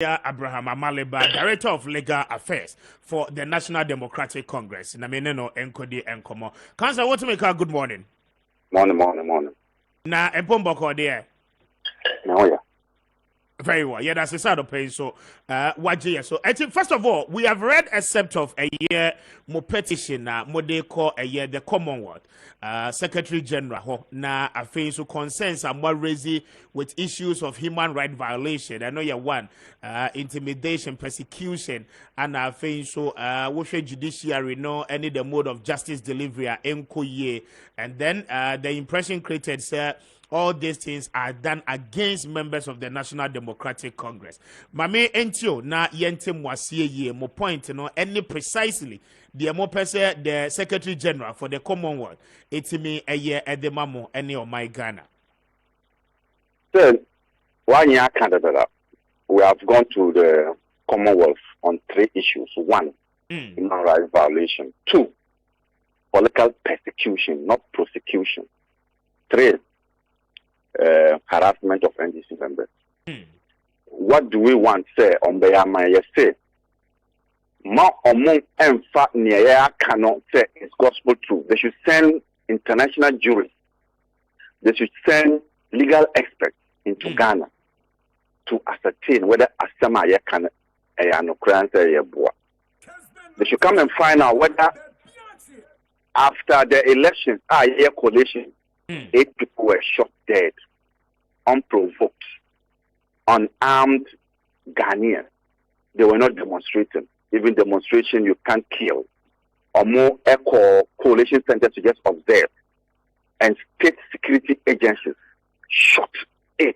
Abraham Amaleba, Director of Legal Affairs for the National Democratic Congress. Nameneno Enkodi Enkomo. Councillor, what to make a good morning? Morning. Na Empomboko there. No, yeah. Very well. Yeah, that's the side of paying. So, so I think first of all, we have read a set of a year more petition more they call a year the Commonwealth Secretary General na a face so concerns are more raising with issues of human right violation. I know you one intimidation, persecution, and I think so what judiciary no any the mode of justice delivery and then the impression created sir. All these things are done against members of the National Democratic Congress. Mame entio na yente mwasiye ye mo point no any precisely the mo pese the Secretary General for the Commonwealth etimi eye edemamo any o my Ghana. So 1 year candidate, we have gone to the Commonwealth on 3 issues. 1, human rights violation. 2, political persecution, not prosecution. 3, harassment of NDC members. What do we want say on Bayama? Yes, say ma among emfa near cannot say it's gospel truth. They should send international jurists. They should send legal experts into Ghana to ascertain whether Asama can they should come and find out whether after the elections, coalition, 8 people were shot dead, unprovoked, unarmed Ghanaians. They were not demonstrating. Even demonstration, you can't kill. Or more echo coalition centers to just observe. And state security agencies shot 8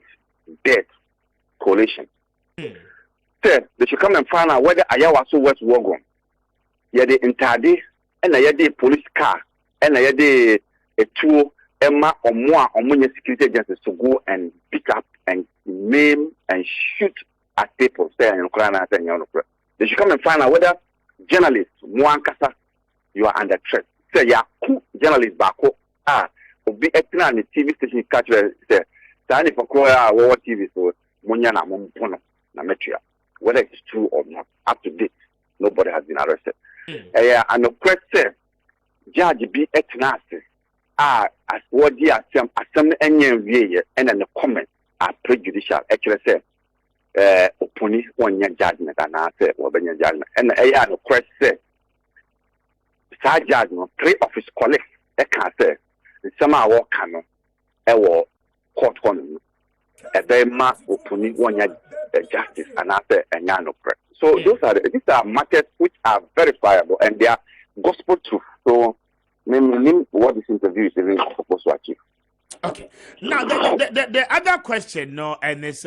dead coalition. Third, they should come and find out whether Ayawaso West Wagon, the entire and a police car, and a tool. Emma or more security agencies to go and pick up and maim and shoot at people there in Ukraine. They should come and find out whether journalists, Muankasa, you are under threat. Say, yeah, journalists back will be acting on the TV station catch say, Sani for Korea or TV so Munyana Mumpono, Nametria. Whether it's true or not, up to date, nobody has been arrested. And the question, Judge be acting as what the assembly and then the comments are prejudicial. Actually, say, opponents on your judgment and I say, well, your judgment. And I no question, side judgment, 3 of his colleagues, I can say, some are all canon, or court on a very mass opponent on your justice and I say, and no press. So these are matters which are verifiable and they are gospel truth. So, what this interview is even supposed to achieve. Okay. Now the other question, no, and it's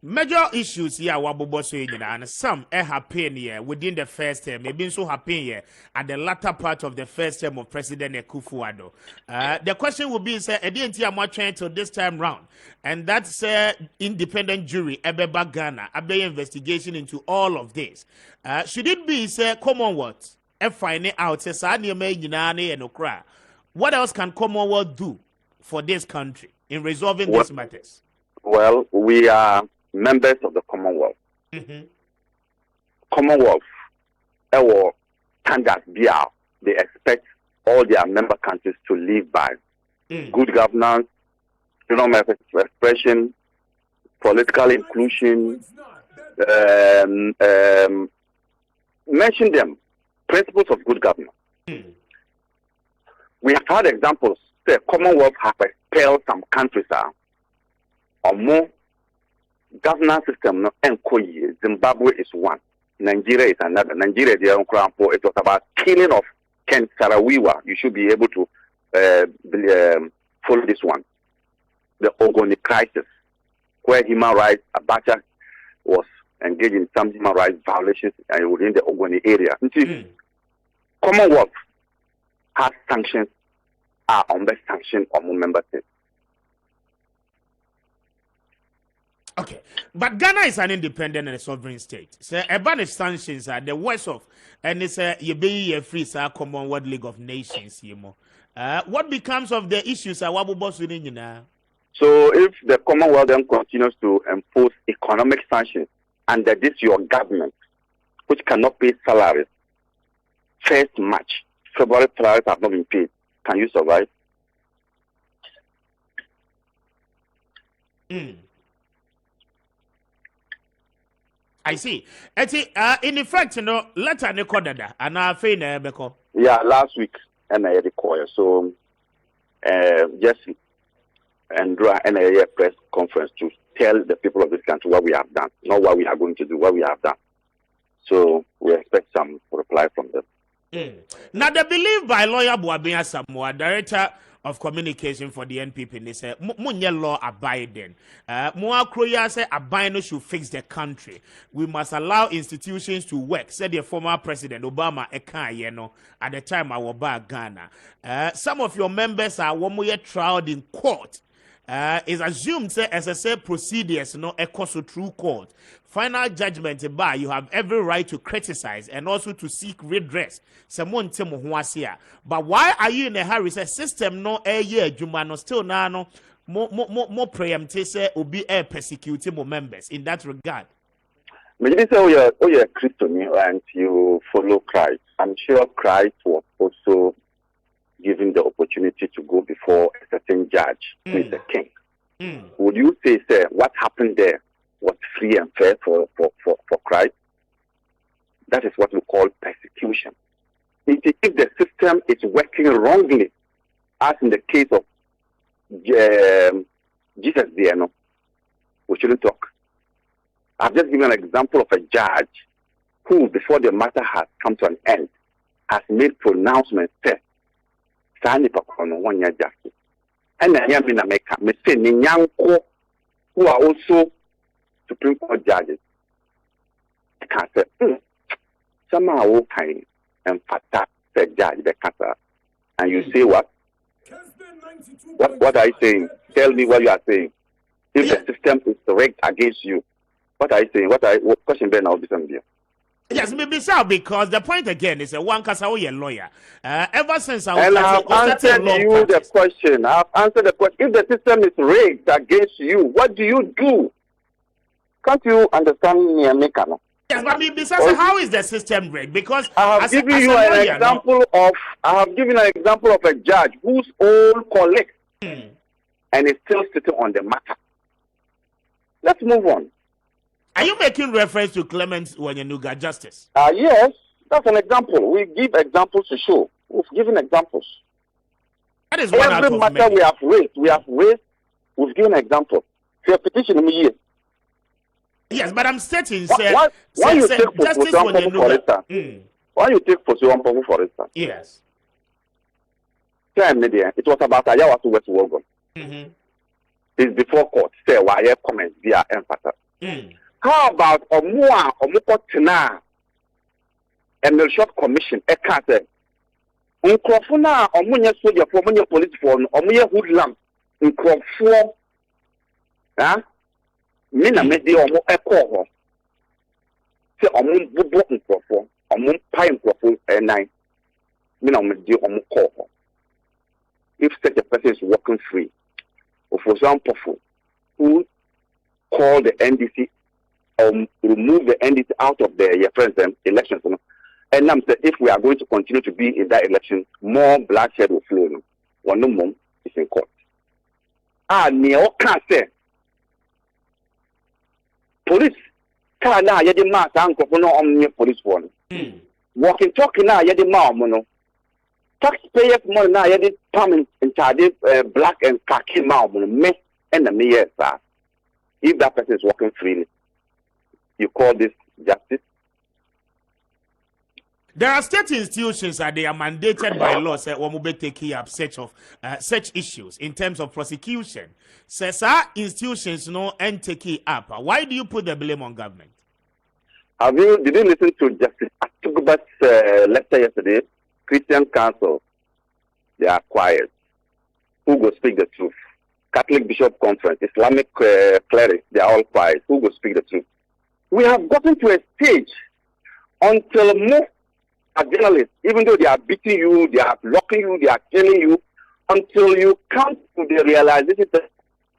major issues here. And some happen here within the first term. Maybe so happen here at the latter part of the first term of President Akufo-Addo. The question will be, sir, I'm trying to this time round, and that's independent jury, Ebeba Ghana, Abe investigation into all of this. Should it be, sir, Commonwealth? Find it out. What else can Commonwealth do for this country in resolving these matters? Well, we are members of the Commonwealth. Commonwealth, our standards, they expect all their member countries to live by good governance, freedom of expression, political inclusion. Mention them. Principles of good governance. We have had examples. The Commonwealth have expelled some countries or more governance system. Zimbabwe is one. Nigeria is another. Nigeria, it was about killing of Ken Sarawiwa. You should be able to follow this one. The Ogoni crisis, where human rights, Abacha was engaged in some human rights violations within the Ogoni area. Commonwealth has sanctions, are on the sanction of member states. Okay, but Ghana is an independent and a sovereign state. So, a sanctions are the worst of, and it's you be a free Commonwealth League of Nations. What becomes of the issues? So, if the Commonwealth then continues to impose economic sanctions under this your government, which cannot pay salaries, first March, February salaries have not been paid, can you survive? I see. In effect, letter ne kodada and I feel beko. Yeah, last week and I had a call. So Jesse and draw a press conference to tell the people of this country what we have done, not what we are going to do, what we have done. So we expect some reply from them. Now, the belief by lawyer Buabia Samoa, director of communication for the NPP, they say, Munye law abiding. Moa Kroya say abiding should fix the country. We must allow institutions to work, said the former president Obama at the time I was back Ghana. Some of your members are one more tried in court. Is assumed say SSA procedures no echo so through court. Final judgment by you have every right to criticize and also to seek redress. Someone temo huasia. But why are you in a hurry? Say system no year Jumano still no more preemptive say will be persecuting more members in that regard. Maybe say you're a Christian and you follow Christ. I'm sure Christ was also given the opportunity to go before a certain judge who is the king. Would you say, sir, what happened there was free and fair for Christ? That is what we call persecution. If the system is working wrongly, as in the case of Jesus there, no, we shouldn't talk. I've just given an example of a judge who, before the matter has come to an end, has made pronouncements, said, one year justice. And I am in America, who are also Supreme Court judges. I can't say, somehow kind and fata said judge the cancer. And you say what? What are you saying? Tell me what you are saying. If the system is rigged against you, what are you saying? What question then I'll be saying? Yes, maybe so, because the point again is a one Kasaoye lawyer. Ever since I and I've answered you the question. I've answered the question. If the system is rigged against you, what do you do? Can't you understand me, Americano? Yes, but maybe so, how is the system rigged? Because I have given you an example of a judge whose own colleague and is still sitting on the matter. Let's move on. Are you making reference to Clement Wanyanuga justice? Yes, that's an example. We give examples to show. We've given examples. That is one every matter many. we have raised, we've given examples. Your petition me. Yes, but I'm stating, why you take justice for instance? Why you take for instance? Yes. It was about Ayawa to West Wogon. It's before court. Say why I comment via emphasis. How about Omukotina and the short commission? A cat. Uncrofuna, Omunya soldier for Munya police for Omuya hoodlum. Uncrofor. Mina made the Omo echo. Say Omun Bubo Uncrofor, Omun Pine Crofo and nine. Mina made the Omo call. If such a person is walking free, or for example, who call the NDC remove the NDC out of the president elections. And I'm saying if we are going to continue to be in that election, more bloodshed will flow. One no more is in court. Neo can't say police can't now yet the mass uncle for no omni police one. Walking talking now yet the mono. Taxpayers money now yet the permanent in charge black and khaki mono me and the mayor, sir. If that person is walking freely, you call this justice? There are state institutions that they are mandated by law say one will take up such issues in terms of prosecution. Says our institutions no and take it up. Why do you put the blame on government? Did you listen to Justice Atuguba's letter yesterday? Christian Council, they are quiet. Who will speak the truth? Catholic Bishop Conference, Islamic clerics, they are all quiet. Who will speak the truth? We have gotten to a stage until most journalists, even though they are beating you, they are blocking you, they are killing you, until you come to the realization that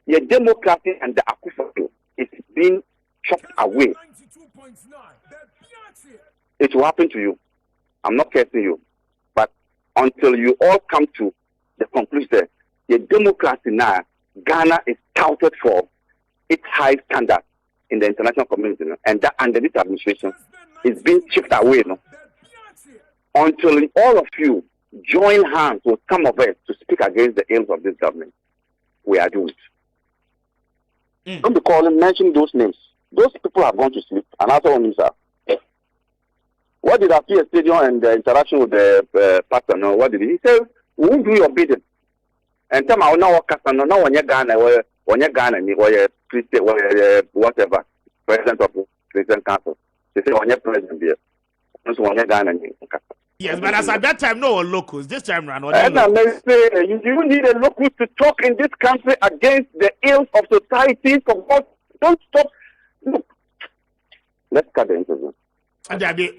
your democracy and the Akufo is being chopped away It will happen to you. I'm not cursing you. But until you all come to the conclusion that the democracy now, Ghana is touted for its high standards in the international community, and that under this administration is being chipped away. No? Until all of you join hands with some of us to speak against the ills of this government, we are doomed. Don't be calling, mention those names. Those people have gone to sleep. And after one news, what did appear stadium and the interaction with the pastor? No, what did he say? We won't do your bidding. And tell me, now when you're Ghana, when you're Ghana, whatever, president of the President Council, they say when you're president here, when you're Ghana. Yes, but as at that time, no one locals. This time around, and I may say, you need a locus to talk in this country against the ills of society. For God, don't stop. Look, let's cut the interview.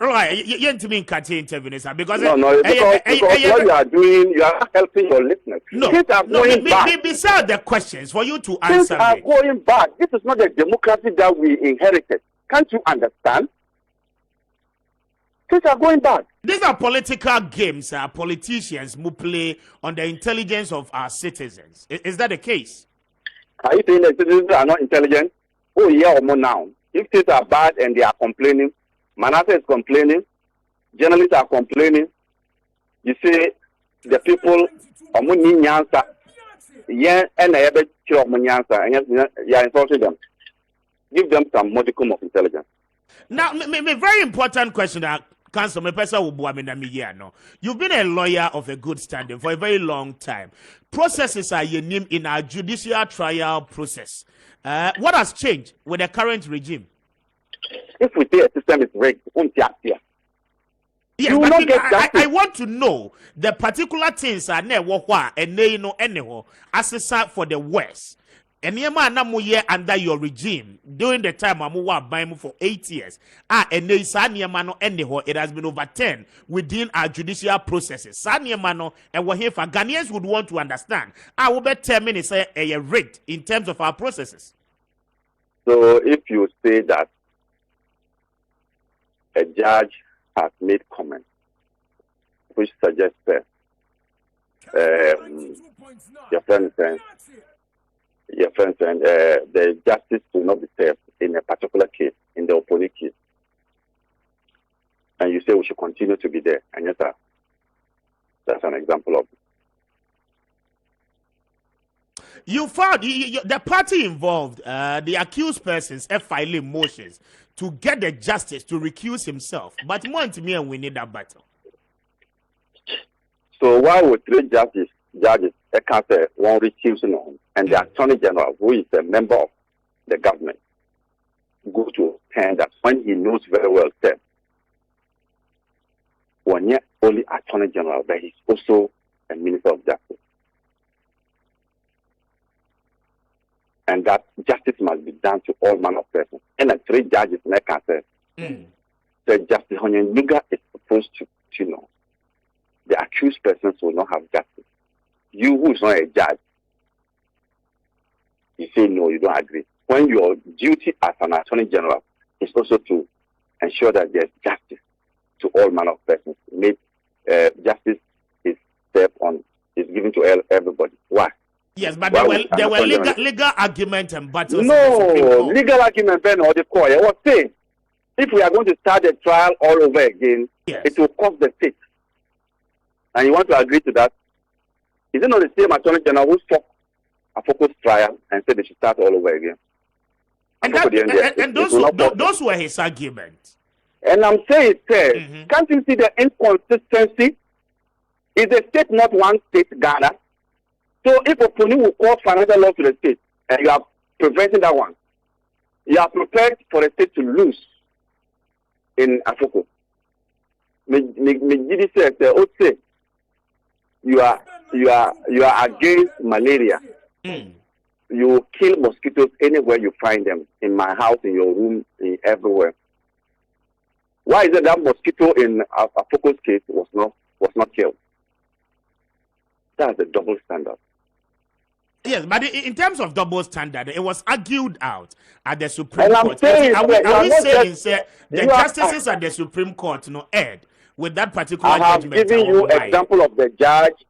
Right, you mean cut the interview, because because what you are doing, you are helping your listeners. No, things are going back. Beside the questions for you to Things answer. Are going back. This is not the democracy that we inherited. Can't you understand? Things are going back. These are political games politicians who play on the intelligence of our citizens. Is that the case? Are you saying that citizens are not intelligent? Oh, yeah, or more now. If things are bad and they are complaining, Manasseh is complaining, journalists are complaining, you see, the people are nyansa, yeah, and they have nyansa, and you're insulting them. Give them some modicum of intelligence. Now, me very important question that Council, my person will no. You've been a lawyer of a good standing for a very long time. Processes are your name in our judicial trial process. What has changed with the current regime? If we say a system is rigged, yes, you will not get justice. I want to know the particular things are ne wahwa and ne no anyhow assessor for the West. And year under your regime during the time I'm for 8 years. And they no anyhow it has been over 10 within our judicial processes. Sanyamano and we're here for Ghanaians would want to understand. I will bet 10 minutes a rate in terms of our processes. So if you say that a judge has made comments which suggests that your friend saying the justice will not be served in a particular case, in the opponent case, and you say we should continue to be there, and yes, sir, that's an example of it. You found the party involved, the accused persons, filing motions to get the justice to recuse himself. But more to me, and we need that battle. So why would three judges, a council, one recusing on, and the Attorney General, who is a member of the government, go to stand that when he knows very well that when you're only Attorney General, but he's also a Minister of Justice. And that justice must be done to all manner of persons. And the three judges in that council said justice on your nigger is supposed to know. The accused persons will not have justice. You who is not a judge, you say no, you don't agree. When your duty as an Attorney General is also to ensure that there's justice to all manner of persons. Justice is given to everybody. Why? Yes, but there were legal arguments and battles. No, legal argument, Ben, or the court. I was saying, if we are going to start the trial all over again, it will cost the state. And you want to agree to that? Is it not the same Attorney General who stopped a focused trial and said they should start all over again? And those were his arguments. And I'm saying, can't you see the inconsistency? Is the state not one state, Ghana? So if a police will call financial law to the state and you are preventing that one, you are prepared for the state to lose in Afoko. You are against malaria. You will kill mosquitoes anywhere you find them, in my house, in your room, everywhere. Why is it that mosquito in Afoko's case was not killed? That's a double standard. Yes, but in terms of double standard, it was argued out at the Supreme And I'm Court. saying, Are we saying the you are- justices at the Supreme Court erred with that particular I have judgment? given you example of the judge,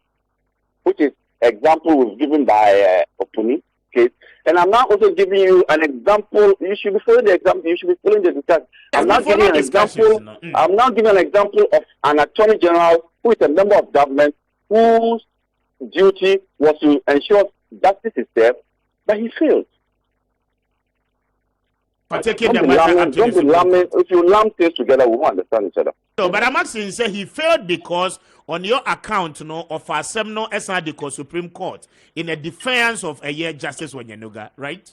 which is example was given by Opuni case, and I'm now also giving you an example. You should be following the example. You should be following the discussion. I'm now giving an example. I'm now giving an example of an attorney general who is a member of government whose duty was to ensure justice is there, but he failed. For taking the matter up to the Supreme Court. If you lump things together, we won't understand each other. So, but I'm asking, say he failed because on your account, of our seminal SRD Supreme Court in a defiance of a year justice when you right?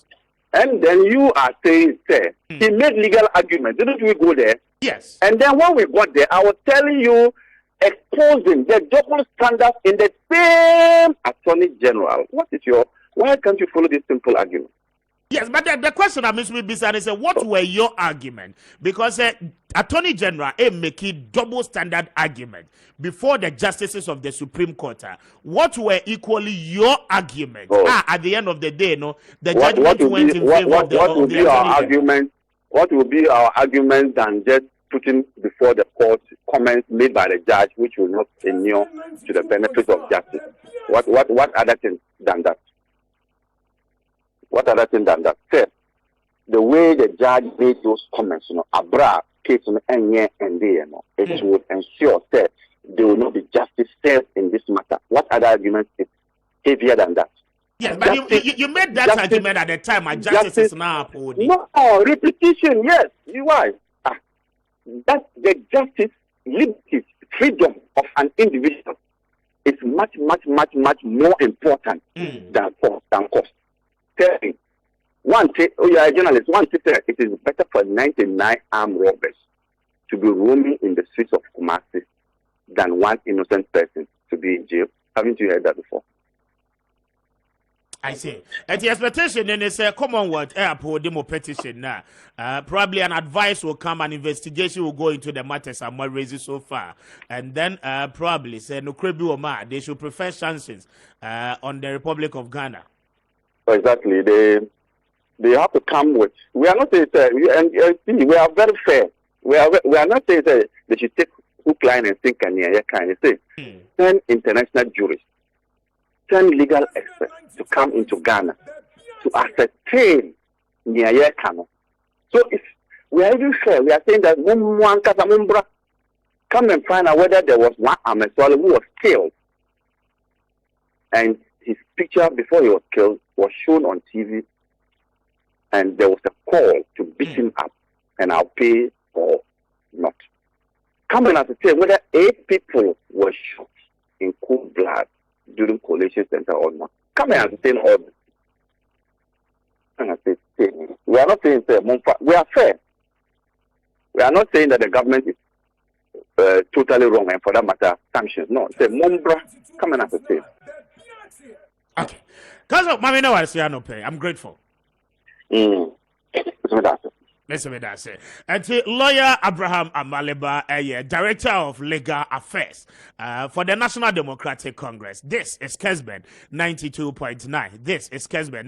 And then you are saying, sir, he made legal arguments. Didn't we go there? Yes. And then when we got there, I was telling you, exposing the double standards in the same attorney general. Why can't you follow this simple argument? Yes, but the question I miss me beside is what were your argument? Because Attorney General making double standard argument before the justices of the Supreme Court. What were equally your argument? At the end of the day, the judgment went in favor of the argument? What will be our argument than just putting before the court comments made by the judge, which will not inure to the benefit of justice? What other thing than that? What other thing than that? First, the way the judge made those comments, Abra case and it would ensure that there will not be justice served in this matter. What other argument is heavier than that? Yes, but you made that argument at the time, and justice is now uphold. No, repetition, yes. Why? That the justice, liberty, freedom of an individual is much, much, much, much more important than cost. Tell me, you are a journalist. One say it is better for 99 armed robbers to be roaming in the streets of Kumasi than one innocent person to be in jail. Haven't you heard that before? I see. And the expectation then is a Commonwealth Airport demo petition now. Probably an advice will come, an investigation will go into the matters I'm raising so far. And then probably say no Krebi Oma, they should prefer sanctions on the Republic of Ghana. Exactly. They have to come with. We are not saying we are very fair. We are not saying they should take hook, line, and sinker near kind of thing. 10 international jurists, 10 legal experts to come into Ghana to ascertain near Kano. So if we are even fair, we are saying that come and find out whether there was one Ameswale who was killed, and his picture before he was killed was shown on TV, and there was a call to beat him up, and I'll pay or not. Come and ascertain whether 8 people were shot in cold blood during collation center or not. Come and ascertain all this. And I say, we are not saying we are fair. We are not saying that the government is totally wrong, and for that matter, sanctions. No, say Mumbra, come and ascertain. Okay. Because of Mammy, no, I'm grateful. Listen with that. And lawyer Abraham Amaleba, Director of Legal Affairs for the National Democratic Congress. This is Kessben 92.9. This is Kessben.